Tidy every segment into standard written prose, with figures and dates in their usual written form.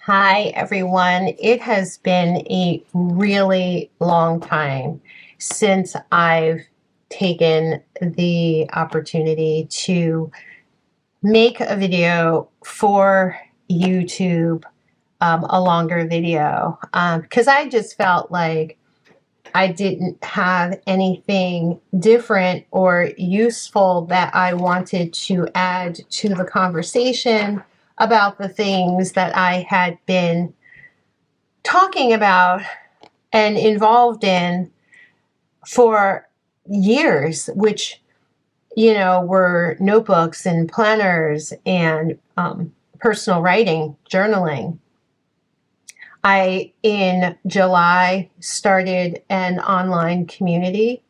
Hi, everyone. It has been a really long time since I've taken the opportunity to make a video for YouTube, a longer video, because I just felt like I didn't have anything different or useful that I wanted to add to the conversation about the things that I had been talking about and involved in for years, which, were notebooks and planners and personal writing, journaling. In July, started an online community,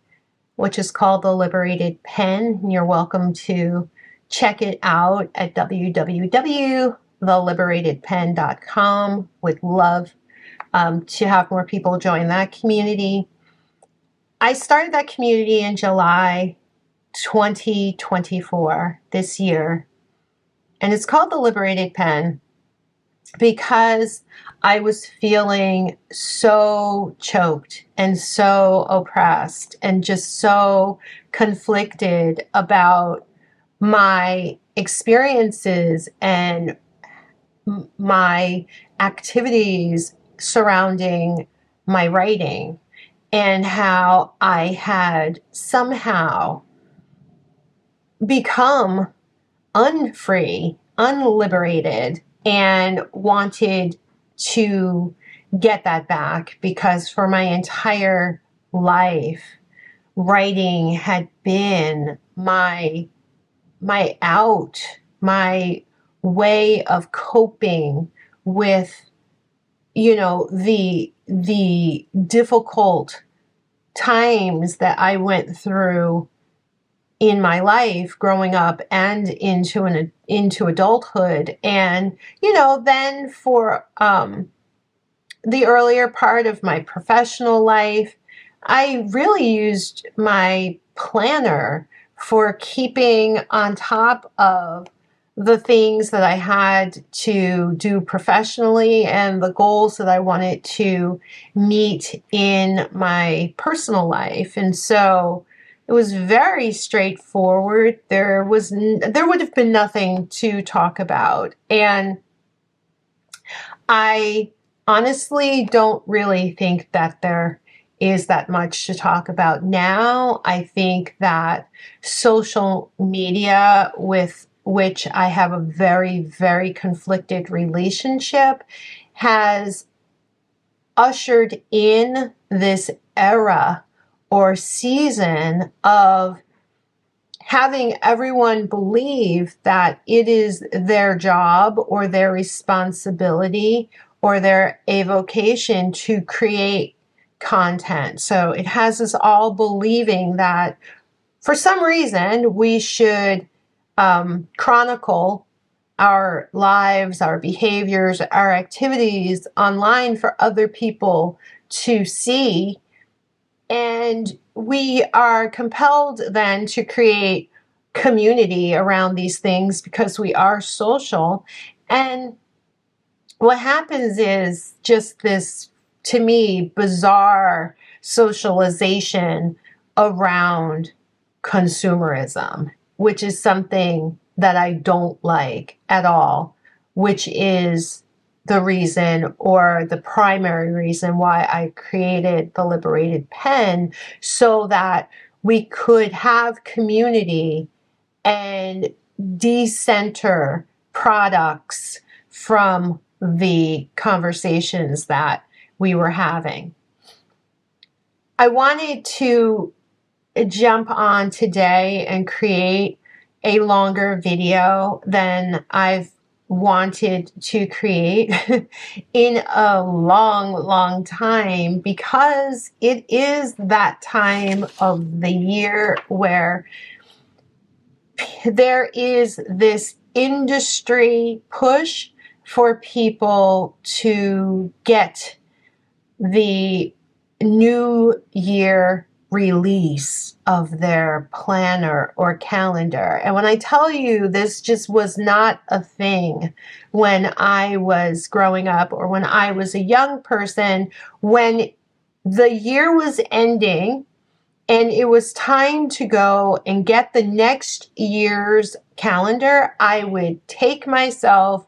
which is called The Liberated Pen. You're welcome to check it out at www.theliberatedpen.com. Would love to have more people join that community. I started that community in July 2024, this year, and it's called The Liberated Pen because I was feeling so choked and so oppressed and just so conflicted about my experiences and my activities surrounding my writing, and how I had somehow become unfree, unliberated, and wanted to get that back, because for my entire life, writing had been my out, my way of coping with, the difficult times that I went through in my life growing up and into adulthood. And then for the earlier part of my professional life, I really used my planner for keeping on top of the things that I had to do professionally and the goals that I wanted to meet in my personal life. And so it was very straightforward. There would have been nothing to talk about. And I honestly don't really think that there is that much to talk about now. I think that social media, with which I have a very, very conflicted relationship, has ushered in this era or season of having everyone believe that it is their job or their responsibility or their avocation to create content. So it has us all believing that for some reason we should chronicle our lives, our behaviors, our activities online for other people to see. And we are compelled then to create community around these things because we are social. And what happens is just this, to me, bizarre socialization around consumerism, which is something that I don't like at all, which is the reason, or the primary reason, why I created the Liberated Pen, so that we could have community and decenter products from the conversations that we were having. I wanted to jump on today and create a longer video than I've wanted to create in a long, long time, because it is that time of the year where there is this industry push for people to get the new year release of their planner or calendar. And when I tell you this just was not a thing when I was growing up or when I was a young person, when the year was ending and it was time to go and get the next year's calendar, I would take myself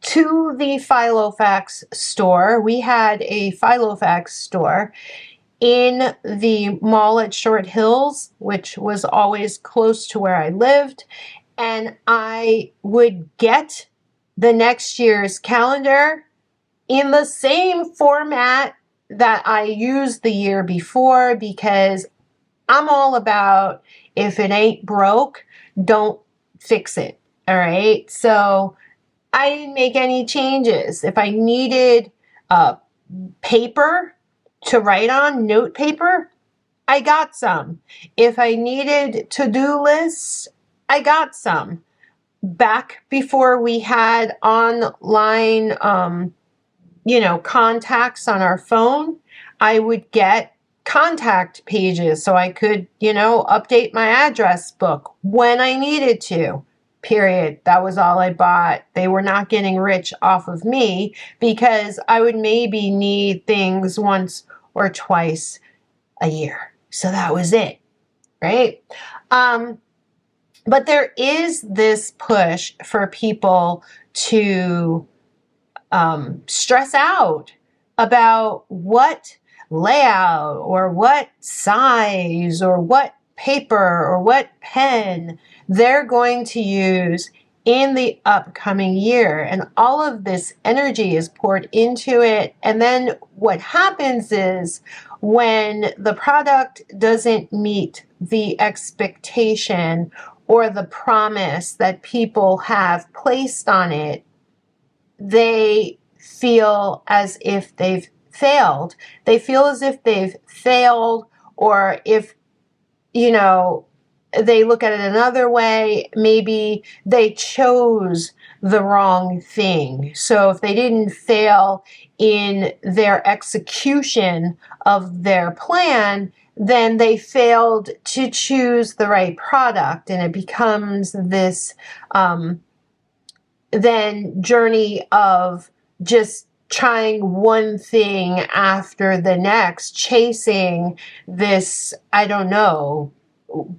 to the Filofax store. We had a Filofax store in the mall at Short Hills, which was always close to where I lived. And I would get the next year's calendar in the same format that I used the year before, because I'm all about, if it ain't broke, don't fix it. All right. So I didn't make any changes. If I needed paper to write on, note paper, I got some. If I needed to-do lists, I got some. Back before we had online, contacts on our phone, I would get contact pages so I could, update my address book when I needed to. Period. That was all I bought. They were not getting rich off of me because I would maybe need things once or twice a year. So that was it, right? But there is this push for people to stress out about what layout or what size or what paper or what pen they're going to use in the upcoming year. And all of this energy is poured into it. And then what happens is, when the product doesn't meet the expectation or the promise that people have placed on it, they feel as if they've failed. They feel as if they've failed, or if, they look at it another way, maybe they chose the wrong thing. So if they didn't fail in their execution of their plan, then they failed to choose the right product. And it becomes this then journey of just trying one thing after the next, chasing this, I don't know,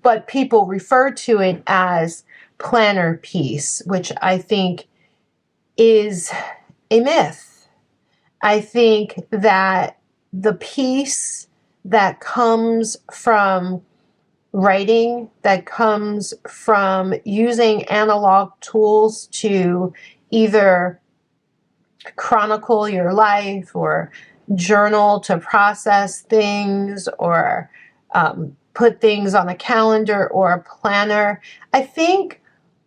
but people refer to it as planner peace, which I think is a myth. I think that the peace that comes from writing, that comes from using analog tools to either chronicle your life or journal to process things, or put things on a calendar or a planner. I think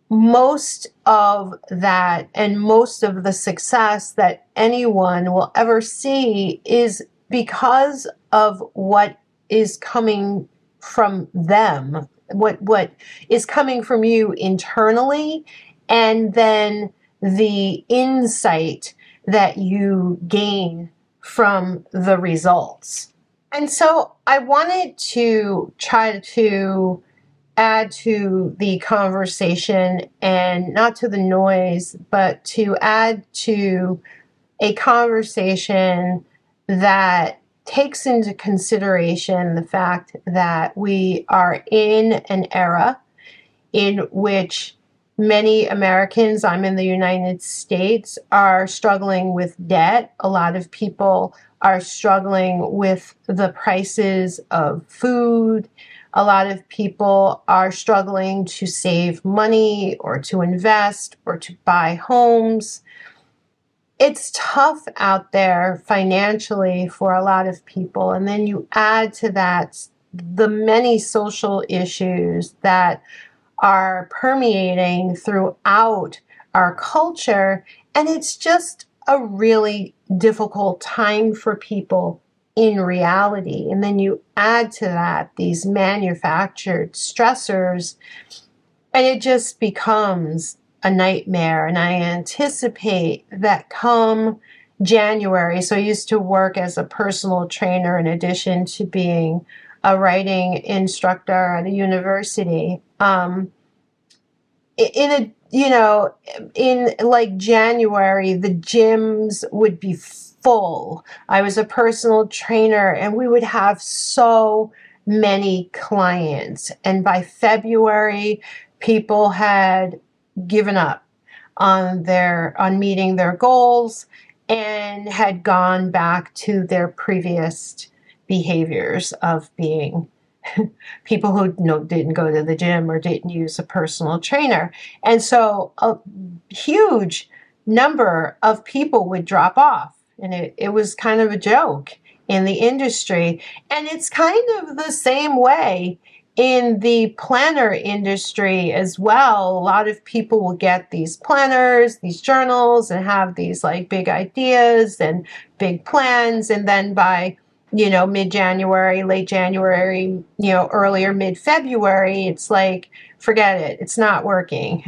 most of that and most of the success that anyone will ever see is because of what is coming from them, what is coming from you internally, and then the insight that you gain from the results. And so I wanted to try to add to the conversation, and not to the noise, but to add to a conversation that takes into consideration the fact that we are in an era in which many Americans, I'm in the United States, are struggling with debt. A lot of people are struggling with the prices of food. A lot of people are struggling to save money or to invest or to buy homes. It's tough out there financially for a lot of people. And then you add to that the many social issues that are permeating throughout our culture. And it's just a really difficult time for people in reality. And then you add to that these manufactured stressors, and it just becomes a nightmare. And I anticipate that come January, so I used to work as a personal trainer in addition to being a writing instructor at a university. In a in like January, the gyms would be full. I was a personal trainer, and we would have so many clients. And by February, people had given up on meeting their goals and had gone back to their previous behaviors of being people who didn't go to the gym or didn't use a personal trainer. And so a huge number of people would drop off. And it was kind of a joke in the industry. And it's kind of the same way in the planner industry as well. A lot of people will get these planners, these journals, and have these like big ideas and big plans. And then by mid-January, late January, earlier mid-February, it's like, forget it, it's not working.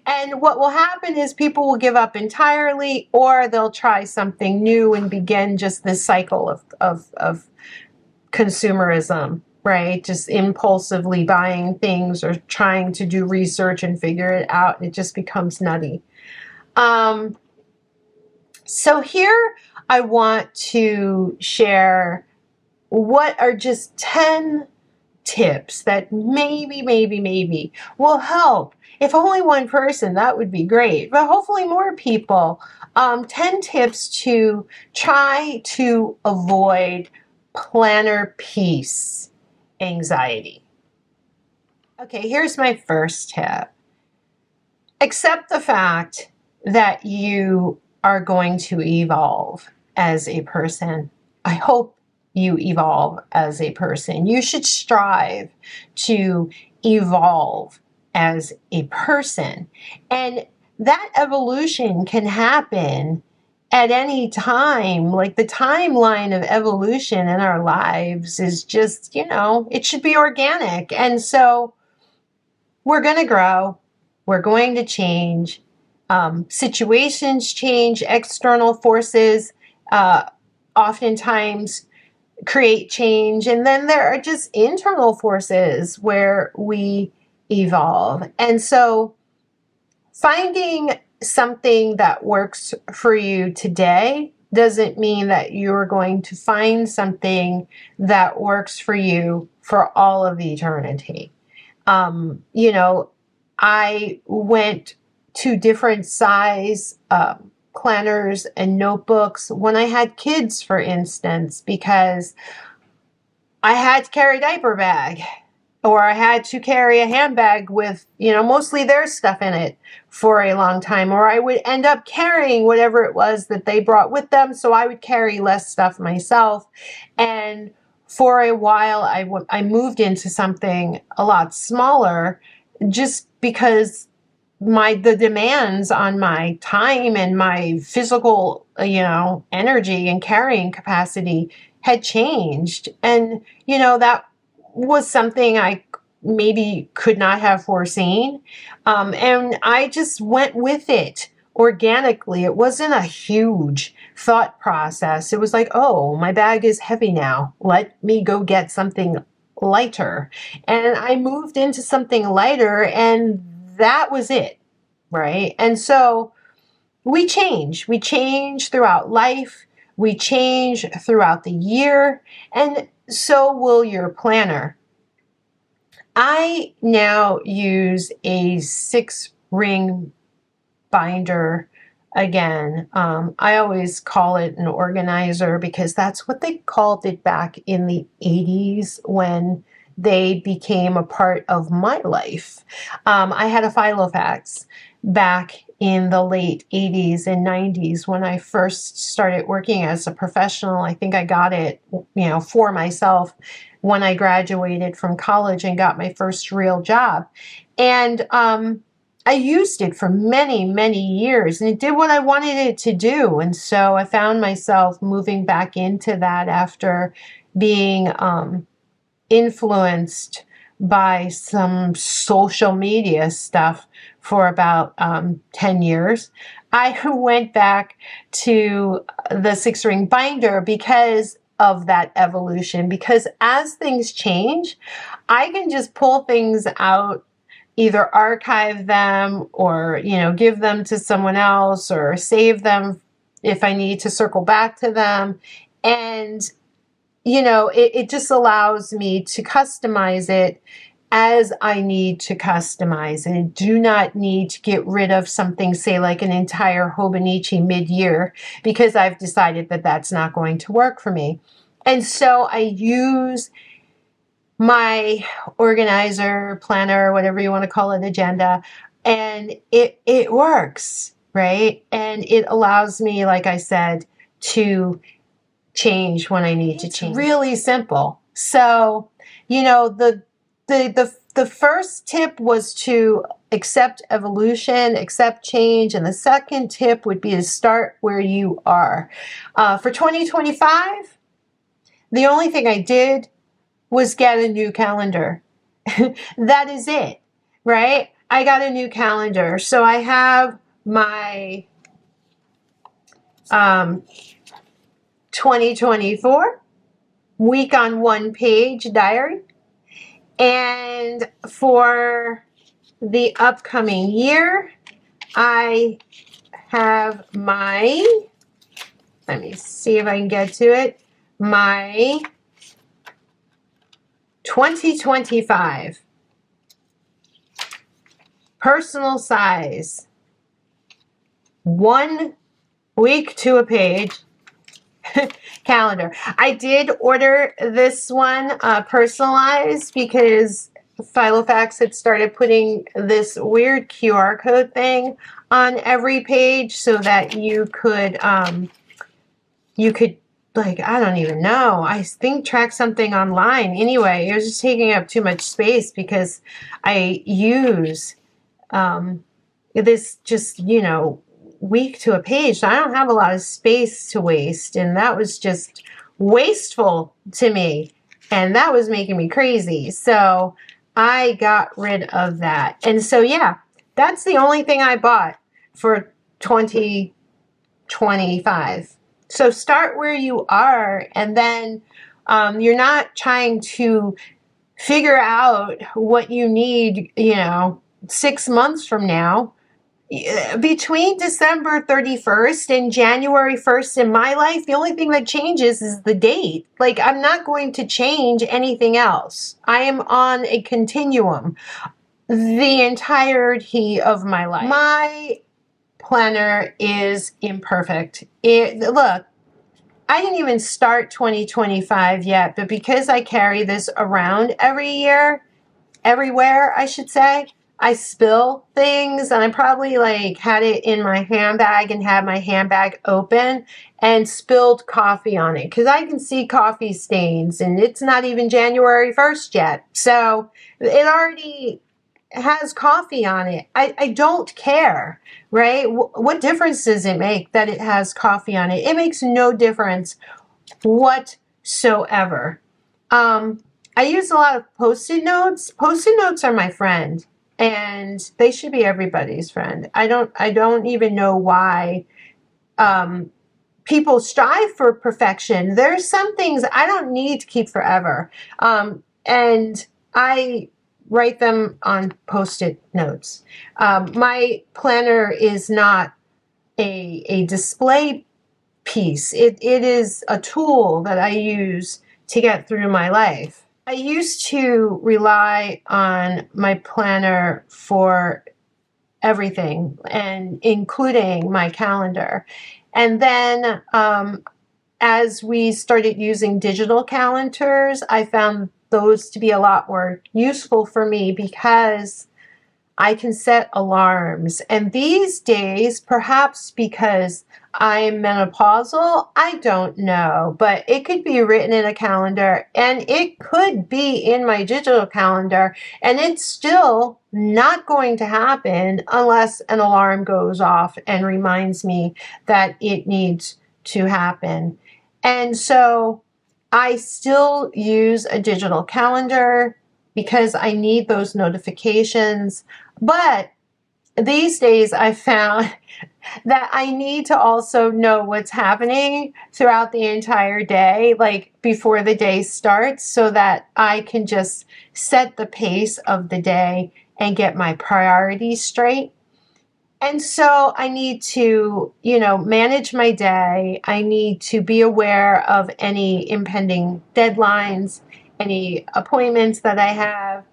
And what will happen is people will give up entirely, or they'll try something new and begin just this cycle of consumerism, right? Just impulsively buying things or trying to do research and figure it out. It just becomes nutty. So here I want to share what are just 10 tips that maybe will help. If only one person, that would be great, but hopefully more people. 10 tips to try to avoid planner piece anxiety. Okay, here's my first tip. Accept the fact that you are going to evolve as a person. I hope you evolve as a person. You should strive to evolve as a person. And that evolution can happen at any time. Like the timeline of evolution in our lives is just, it should be organic. And so we're going to grow. We're going to change. Situations change, external forces oftentimes create change, and then there are just internal forces where we evolve. And so finding something that works for you today doesn't mean that you're going to find something that works for you for all of eternity. I went to different size planners and notebooks when I had kids, for instance, because I had to carry a diaper bag, or I had to carry a handbag with, mostly their stuff in it for a long time, or I would end up carrying whatever it was that they brought with them, so I would carry less stuff myself. And for a while, I moved into something a lot smaller just because the demands on my time and my physical, energy and carrying capacity had changed. And, that was something I maybe could not have foreseen. And I just went with it organically. It wasn't a huge thought process. It was like, oh, my bag is heavy now. Let me go get something lighter. And I moved into something lighter, and that was it, right? And so we change throughout life. We change throughout the year, and so will your planner. I now use a 6-ring binder again. I always call it an organizer because that's what they called it back in the 80s when they became a part of my life. I had a Filofax back in the late 80s and 90s when I first started working as a professional. I think I got it, for myself when I graduated from college and got my first real job. And I used it for many, many years, and it did what I wanted it to do. And so I found myself moving back into that after being influenced by some social media stuff for about 10 years. I went back to the 6-ring binder because of that evolution, because as things change, I can just pull things out, either archive them or, give them to someone else or save them if I need to circle back to them. And, it just allows me to customize it as I need to customize it. I do not need to get rid of something, say like an entire Hobonichi mid-year, because I've decided that that's not going to work for me. And so I use my organizer, planner, whatever you want to call it, agenda, and it works, right? And it allows me, like I said, to change when I need to change. It's really simple. So, the first tip was to accept evolution, accept change, and the second tip would be to start where you are. For 2025, the only thing I did was get a new calendar. That is it, right? I got a new calendar. So I have my 2024 week on one page diary. And for the upcoming year, I have let me see if I can get to it, my 2025 personal size, 1 week to a page calendar. I did order this one personalized because Filofax had started putting this weird QR code thing on every page so that you could like, I don't even know, I think track something online. Anyway, it was just taking up too much space because I use this just, week to a page. So I don't have a lot of space to waste, and that was just wasteful to me, and that was making me crazy. So I got rid of that. And so, yeah, that's the only thing I bought for 2025. So start where you are, and then you're not trying to figure out what you need, 6 months from now. Between December 31st and January 1st in my life, the only thing that changes is the date. Like, I'm not going to change anything else. I am on a continuum the entirety of my life. My planner is imperfect. Look, I didn't even start 2025 yet, but because I carry this around everywhere, I should say, I spill things, and I probably had it in my handbag and had my handbag open and spilled coffee on it, because I can see coffee stains, and it's not even January 1st yet. So it already has coffee on it. I don't care, right? What difference does it make that it has coffee on it? It makes no difference whatsoever. I use a lot of Post-it notes. Post-it notes are my friend, and they should be everybody's friend. I don't even know why people strive for perfection. There's some things I don't need to keep forever, and I write them on Post-it notes. My planner is not a display piece. It is a tool that I use to get through my life. I used to rely on my planner for everything, and including my calendar. And then as we started using digital calendars, I found those to be a lot more useful for me because I can set alarms. And these days, perhaps because I'm menopausal, I don't know, but it could be written in a calendar, and it could be in my digital calendar, and it's still not going to happen unless an alarm goes off and reminds me that it needs to happen. And so I still use a digital calendar because I need those notifications, but these days I found that I need to also know what's happening throughout the entire day, like before the day starts, so that I can just set the pace of the day and get my priorities straight. And so I need to, manage my day. I need to be aware of any impending deadlines, any appointments that I have.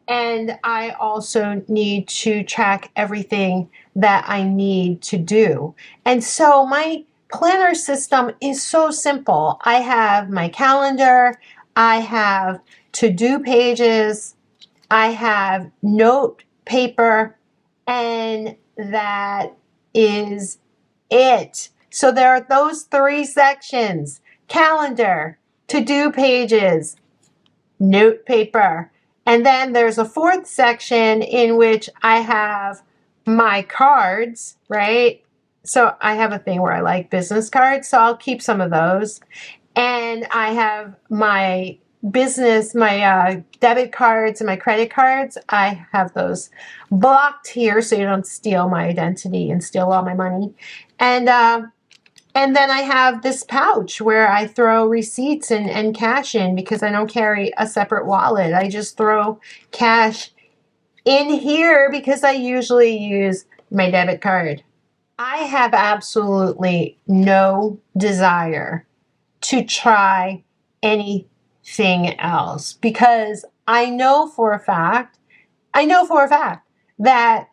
And I also need to track everything that I need to do. And so my planner system is so simple. I have my calendar, I have to-do pages, I have note paper, and that is it. So there are those three sections: calendar, to-do pages, note paper. And then there's a fourth section in which I have my cards, right? So I have a thing where I like business cards, so I'll keep some of those. And I have my debit cards and my credit cards. I have those blocked here so you don't steal my identity and steal all my money. And then I have this pouch where I throw receipts and cash in, because I don't carry a separate wallet. I just throw cash in here because I usually use my debit card. I have absolutely no desire to try anything else, because I know for a fact that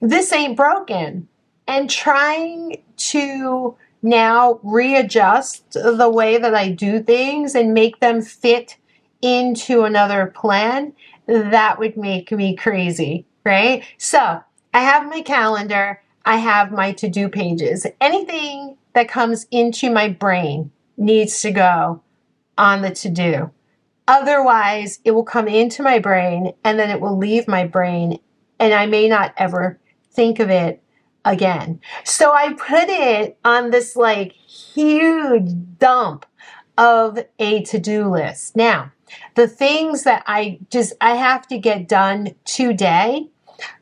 this ain't broken. And trying to now readjust the way that I do things and make them fit into another plan, that would make me crazy, right? So I have my calendar, I have my to-do pages. Anything that comes into my brain needs to go on the to-do. Otherwise, it will come into my brain and then it will leave my brain, and I may not ever think of it again. So I put it on this like huge dump of a to-do list. Now, the things that I have to get done today,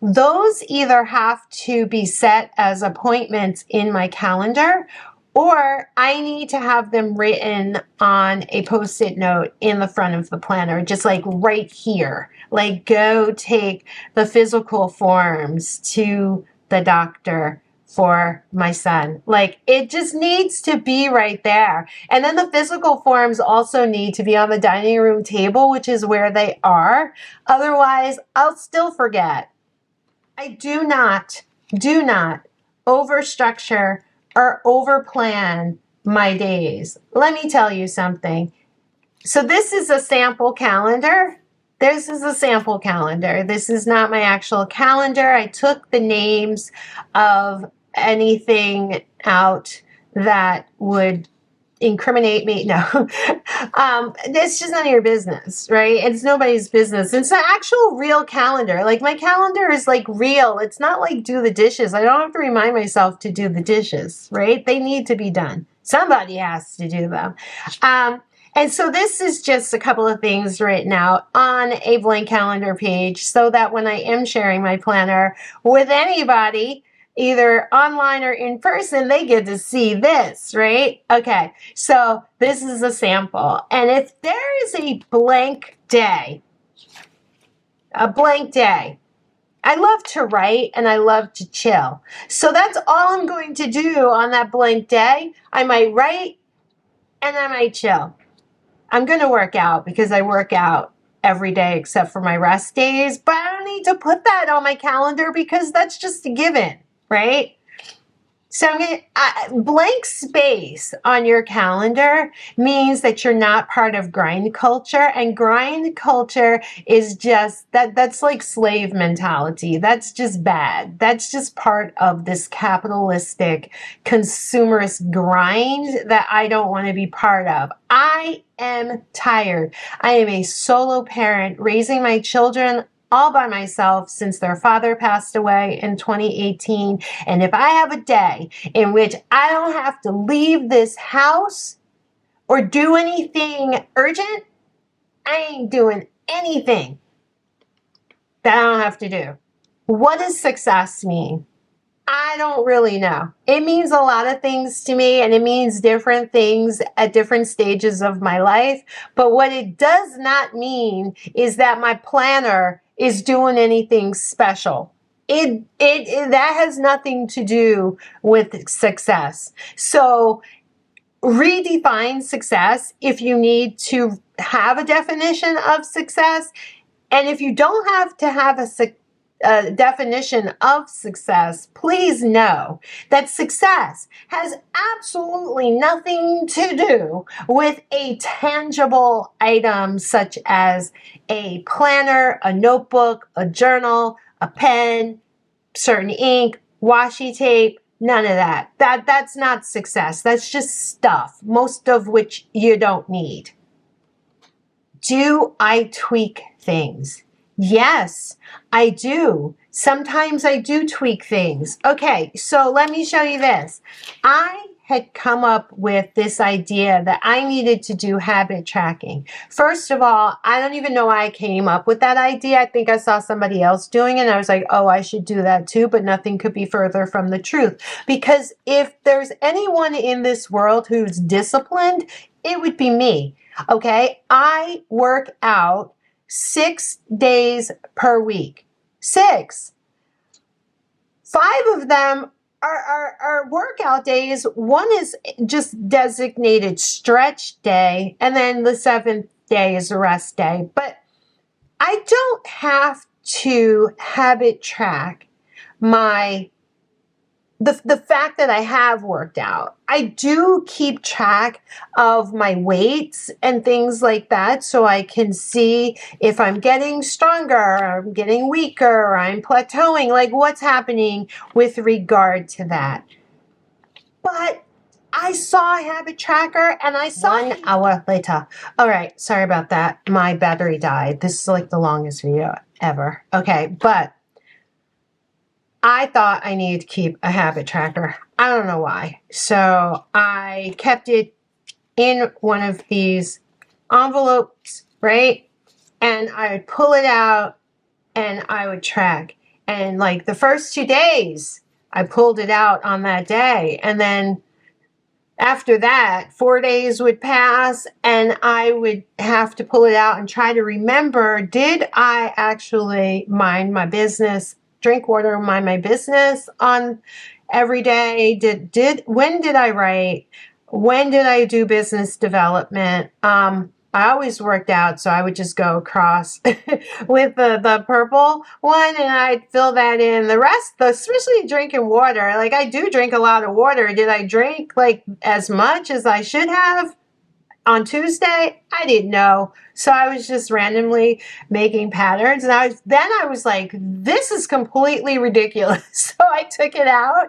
those either have to be set as appointments in my calendar, or I need to have them written on a Post-it note in the front of the planner, just like right here. Like, go take the physical forms to the doctor for my son. Like, it just needs to be right there. And then the physical forms also need to be on the dining room table, which is where they are. Otherwise, I'll still forget. I do not overstructure or overplan my days. Let me tell you something. So this is a sample calendar. This is a sample calendar. This is not my actual calendar. I took the names of anything out that would incriminate me. No, it's just none of your business, right? It's nobody's business. It's an actual real calendar. Like, my calendar is like real. It's not like do the dishes. I don't have to remind myself to do the dishes, right? They need to be done. Somebody has to do them. And so this is just a couple of things written out on a blank calendar page, so that when I am sharing my planner with anybody, either online or in person, they get to see this, right? Okay, so this is a sample. And if there is a blank day, I love to write and I love to chill. So that's all I'm going to do on that blank day. I might write and I might chill. I'm going to work out, because I work out every day except for my rest days, but I don't need to put that on my calendar because that's just a given, right? So I'm going to, blank space on your calendar means that you're not part of grind culture, and grind culture is just, that's like slave mentality. That's just bad. That's just part of this capitalistic consumerist grind that I don't want to be part of. I am tired. I am a solo parent raising my children all by myself since their father passed away in 2018. And if I have a day in which I don't have to leave this house or do anything urgent, I ain't doing anything that I don't have to do. What does success mean? I don't really know. It means a lot of things to me, and it means different things at different stages of my life. But what it does not mean is that my planner is doing anything special. It that has nothing to do with success. So redefine success if you need to have a definition of success. And if you don't have to have a definition of success, please know that success has absolutely nothing to do with a tangible item such as a planner, a notebook, a journal, a pen, certain ink, washi tape. None of that. That's not success. That's just stuff, most of which you don't need. Do I tweak things? Yes, I do. Sometimes I do tweak things. Okay, so let me show you this. I had come up with this idea that I needed to do habit tracking. First of all, I don't even know why I came up with that idea. I think I saw somebody else doing it and I was like, oh, I should do that too, but nothing could be further from the truth. Because if there's anyone in this world who's disciplined, it would be me. Okay, I work out 6 days per week. 6. 5 of them are workout days. One is just designated stretch day, and then the 7th day is a rest day. But I don't have to habit track the fact that I have worked out. I do keep track of my weights and things like that so I can see if I'm getting stronger, or I'm getting weaker, or I'm plateauing, like what's happening with regard to that. But I saw a habit tracker and I saw 1 hour later. All right, sorry about that. My battery died. This is like the longest video ever. Okay, but I thought I needed to keep a habit tracker. I don't know why. So I kept it in one of these envelopes, right? And I would pull it out and I would track. And like the first 2 days, I pulled it out on that day. And then after that, 4 days would pass and I would have to pull it out and try to remember, did I actually mind my business, drink water, mind my business on every day? When did I write? When did I do business development? I always worked out, so I would just go across with the purple one and I'd fill that in. The rest, especially drinking water, like I do drink a lot of water. Did I drink like as much as I should have on Tuesday? I didn't know. So I was just randomly making patterns. And I was like, this is completely ridiculous. So I took it out.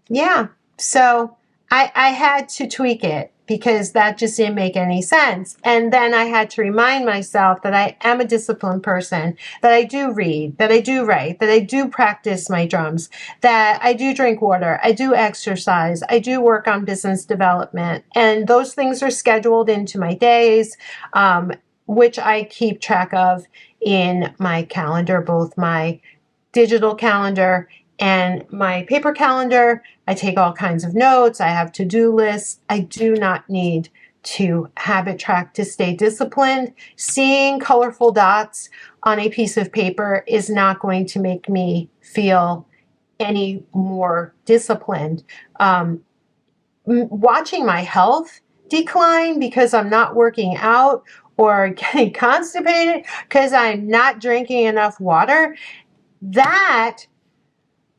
Yeah. So I had to tweak it because that just didn't make any sense. And then I had to remind myself that I am a disciplined person, that I do read, that I do write, that I do practice my drums, that I do drink water, I do exercise, I do work on business development. And those things are scheduled into my days, which I keep track of in my calendar, both my digital calendar and my paper calendar. I take all kinds of notes. I have to-do lists. I do not need to habit track to stay disciplined. Seeing colorful dots on a piece of paper is not going to make me feel any more disciplined. Watching my health decline because I'm not working out or getting constipated because I'm not drinking enough water, that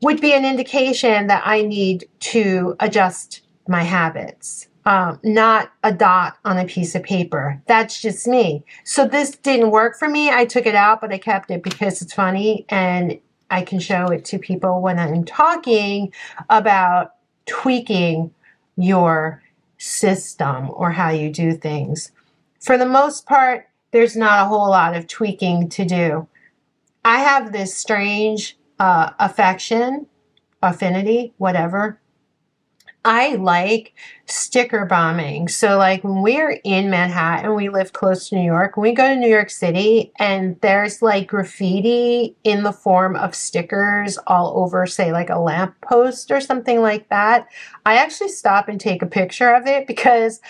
would be an indication that I need to adjust my habits, not a dot on a piece of paper. That's just me. So this didn't work for me. I took it out, but I kept it because it's funny and I can show it to people when I'm talking about tweaking your system or how you do things. For the most part, there's not a whole lot of tweaking to do. I have this strange affinity, whatever, I like sticker bombing. So, like when we're in Manhattan, we live close to New York. When we go to New York City and there's like graffiti in the form of stickers all over, say, like a lamppost or something like that, I actually stop and take a picture of it because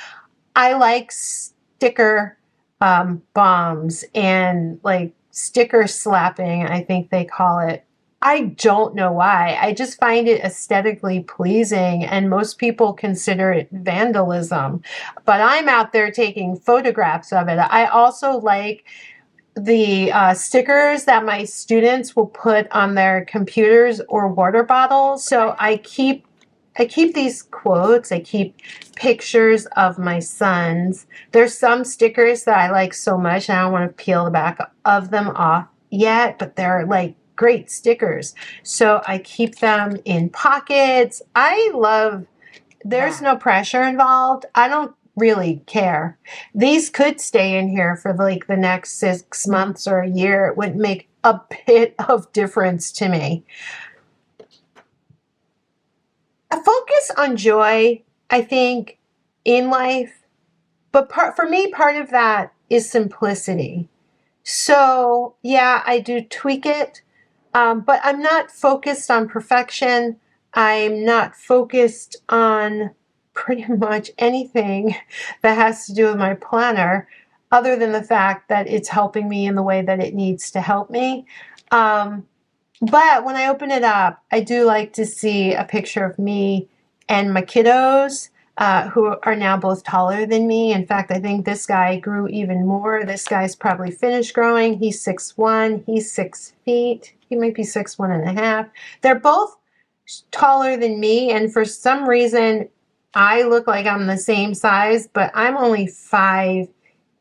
I like sticker bombs and like sticker slapping, I think they call it. I don't know why. I just find it aesthetically pleasing, and most people consider it vandalism. But I'm out there taking photographs of it. I also like the stickers that my students will put on their computers or water bottles. So I keep these quotes. I keep pictures of my sons. There's some stickers that I like so much, I don't want to peel the back of them off yet, but they're like great stickers. So I keep them in pockets. I love, there's no pressure involved. I don't really care. These could stay in here for like the next 6 months or a year. It wouldn't make a bit of difference to me. A focus on joy, I think, in life, but for me, part of that is simplicity. So, yeah, I do tweak it, but I'm not focused on perfection. I'm not focused on pretty much anything that has to do with my planner, other than the fact that it's helping me in the way that it needs to help me. Um, but when I open it up, I do like to see a picture of me and my kiddos, who are now both taller than me. In fact, I think this guy grew even more. This guy's probably finished growing. He's 6'1". He's 6 feet. He might be 6'1.5". They're both taller than me, and for some reason, I look like I'm the same size, but I'm only 5'8.5",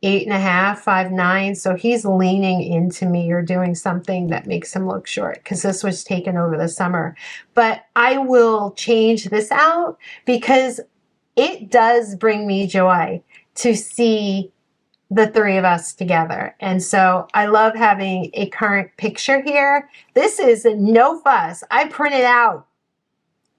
5'9", so he's leaning into me or doing something that makes him look short because this was taken over the summer. But I will change this out because it does bring me joy to see the three of us together. And so I love having a current picture here. This is no fuss. I printed out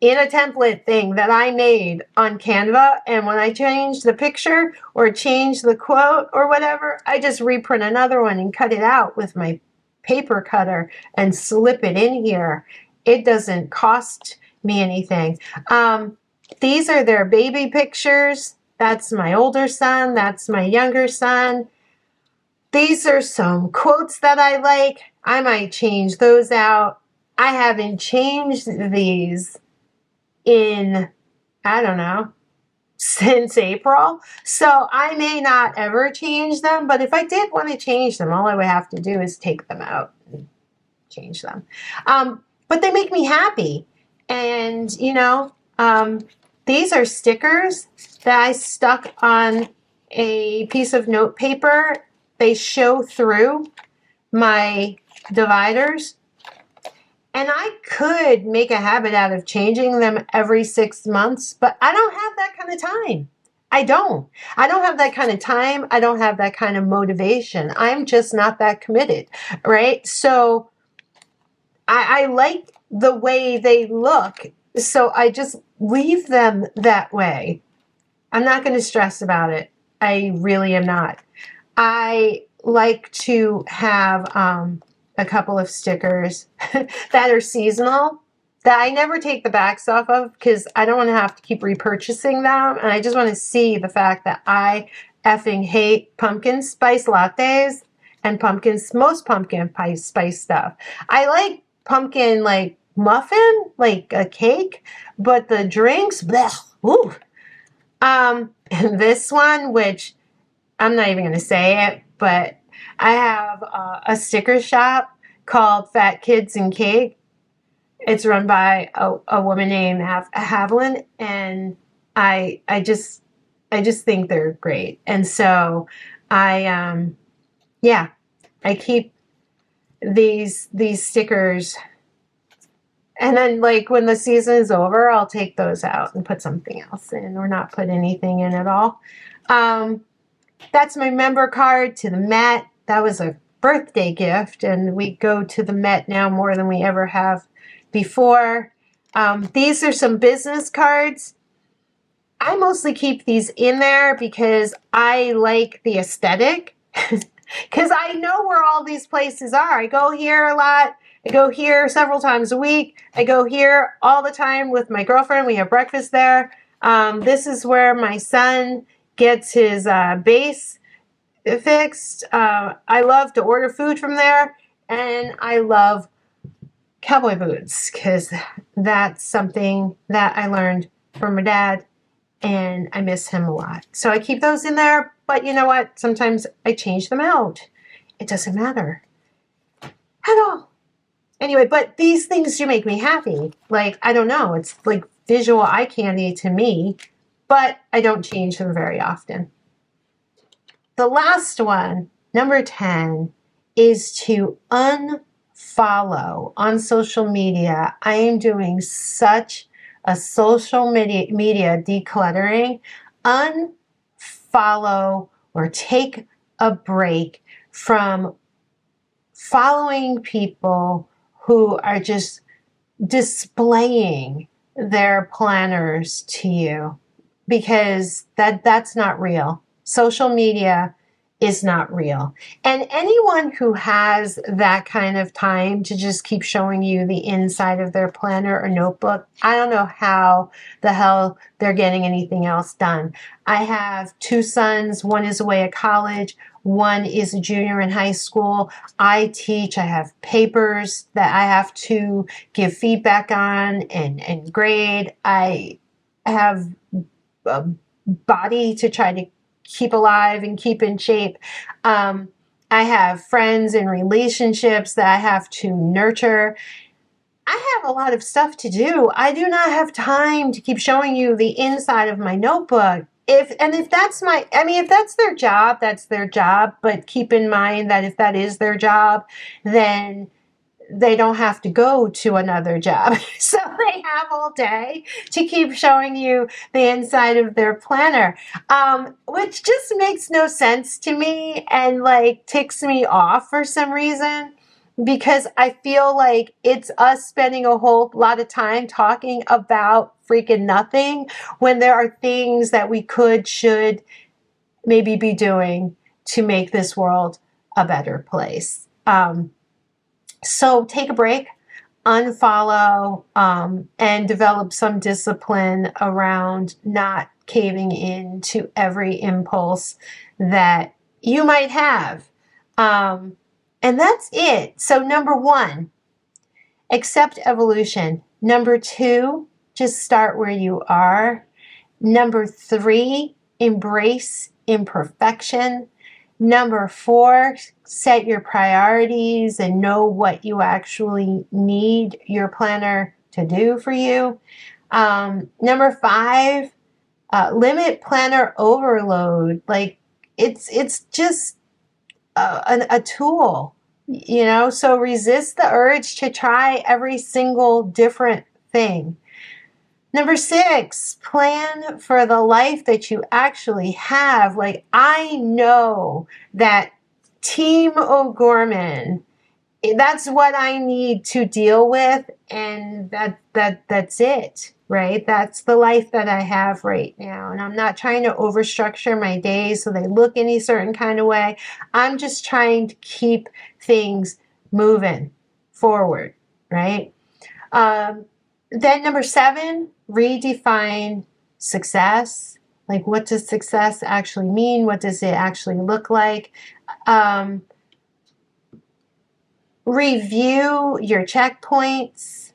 in a template thing that I made on Canva, and when I change the picture or change the quote or whatever, I just reprint another one and cut it out with my paper cutter and slip it in here. It doesn't cost me anything. These are their baby pictures. That's my older son. That's my younger son. These are some quotes that I like. I might change those out. I haven't changed these in, I don't know, since April. So I may not ever change them, but if I did want to change them, all I would have to do is take them out and change them. But they make me happy. And, these are stickers that I stuck on a piece of note paper. They show through my dividers. And I could make a habit out of changing them every 6 months, but I don't have that kind of time. I don't. I don't have that kind of time. I don't have that kind of motivation. I'm just not that committed, right? So I like the way they look. So I just leave them that way. I'm not going to stress about it. I really am not. I like to have a couple of stickers that are seasonal that I never take the backs off of because I don't want to have to keep repurchasing them. And I just want to see the fact that I effing hate pumpkin spice lattes and most pumpkin pie spice stuff. I like pumpkin like muffin, like a cake, but the drinks, blech, ooh. And this one, which I'm not even going to say it, but I have a sticker shop called Fat Kids and Cake. It's run by a woman named Haviland, and I just think they're great. And so I keep these stickers, and then like when the season is over, I'll take those out and put something else in, or not put anything in at all. That's my member card to the Met. That was a birthday gift, and we go to the Met now more than we ever have before. These are some business cards. I mostly keep these in there because I like the aesthetic. Because I know where all these places are. I go here a lot. I go here several times a week. I go here all the time with my girlfriend. We have breakfast there. This is where my son gets his base fixed. I love to order food from there. And I love cowboy boots because that's something that I learned from my dad and I miss him a lot. So I keep those in there, but you know what? Sometimes I change them out. It doesn't matter at all. Anyway, but these things do make me happy. Like, I don't know, it's like visual eye candy to me, but I don't change them very often. The last one, number 10, is to unfollow on social media. I am doing such a social media decluttering. Unfollow or take a break from following people who are just displaying their planners to you, because that's not real. Social media is not real. And anyone who has that kind of time to just keep showing you the inside of their planner or notebook, I don't know how the hell they're getting anything else done. I have 2 sons. One is away at college. One is a junior in high school. I teach. I have papers that I have to give feedback on and grade. I have a body to try to keep alive and keep in shape. I have friends and relationships that I have to nurture. I have a lot of stuff to do. I do not have time to keep showing you the inside of my notebook. If that's if that's their job, that's their job. But keep in mind that if that is their job, then they don't have to go to another job. So they have all day to keep showing you the inside of their planner, which just makes no sense to me and like ticks me off for some reason, because I feel like it's us spending a whole lot of time talking about freaking nothing when there are things that we should maybe be doing to make this world a better place. So take a break, unfollow, and develop some discipline around not caving in to every impulse that you might have. And that's it. So number 1, accept evolution. Number 2, just start where you are. Number 3, embrace imperfection. Number 4, set your priorities and know what you actually need your planner to do for you. Number 5, limit planner overload. Like it's just a tool, so resist the urge to try every single different thing. Number 6, plan for the life that you actually have. Like, I know that Team O'Gorman, that's what I need to deal with, and that's it, right? That's the life that I have right now. And I'm not trying to overstructure my days so they look any certain kind of way. I'm just trying to keep things moving forward, right? Then number 7, redefine success. Like, what does success actually mean? What does it actually look like? Review your checkpoints.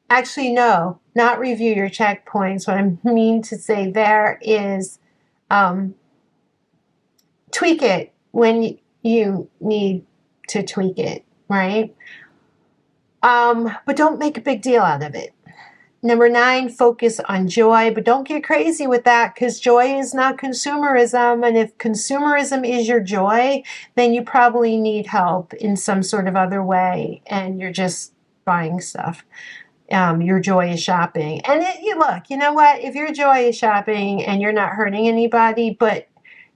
Actually, no, not review your checkpoints. What I mean to say there is tweak it when you need to tweak it, right? But don't make a big deal out of it. Number 9, focus on joy, but don't get crazy with that, because joy is not consumerism. And if consumerism is your joy, then you probably need help in some sort of other way, and you're just buying stuff. Your joy is shopping. And look, you know what? If your joy is shopping and you're not hurting anybody, but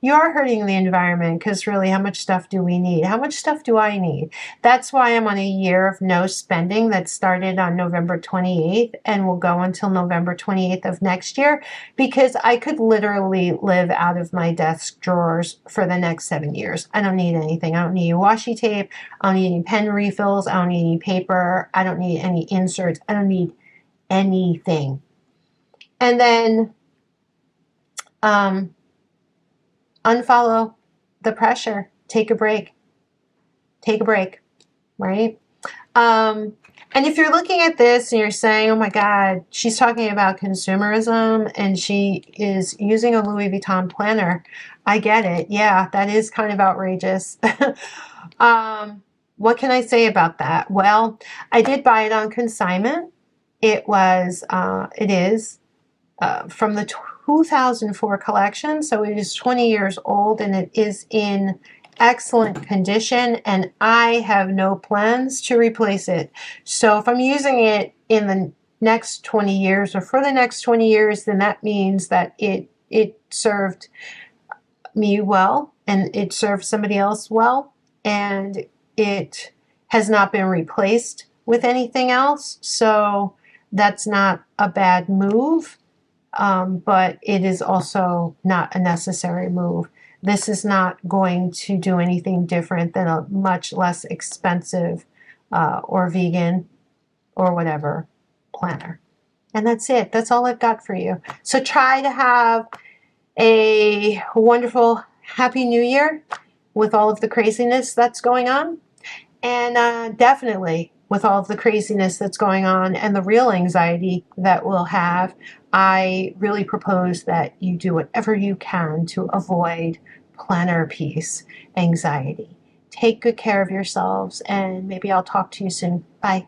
you are hurting the environment, because really, how much stuff do we need? How much stuff do I need? That's why I'm on a year of no spending that started on November 28th and will go until November 28th of next year, because I could literally live out of my desk drawers for the next 7 years. I don't need anything. I don't need washi tape. I don't need any pen refills. I don't need any paper. I don't need any inserts. I don't need anything. And then unfollow the pressure. Take a break. Take a break, right? And if you're looking at this and you're saying, oh my God, she's talking about consumerism and she is using a Louis Vuitton planner, I get it. Yeah, that is kind of outrageous. What can I say about that? Well, I did buy it on consignment. It is from the 2004 collection, so it is 20 years old, and it is in excellent condition, and I have no plans to replace it. So if I'm using it in the next 20 years or for the next 20 years, then that means that it served me well, and it served somebody else well, and it has not been replaced with anything else. So that's not a bad move, but it is also not a necessary move. This is not going to do anything different than a much less expensive or vegan or whatever planner. And that's it. That's all I've got for you. So try to have a wonderful, happy new year with all of the craziness that's going on. And definitely with all of the craziness that's going on and the real anxiety that we'll have, I really propose that you do whatever you can to avoid planner piece anxiety. Take good care of yourselves, and maybe I'll talk to you soon. Bye.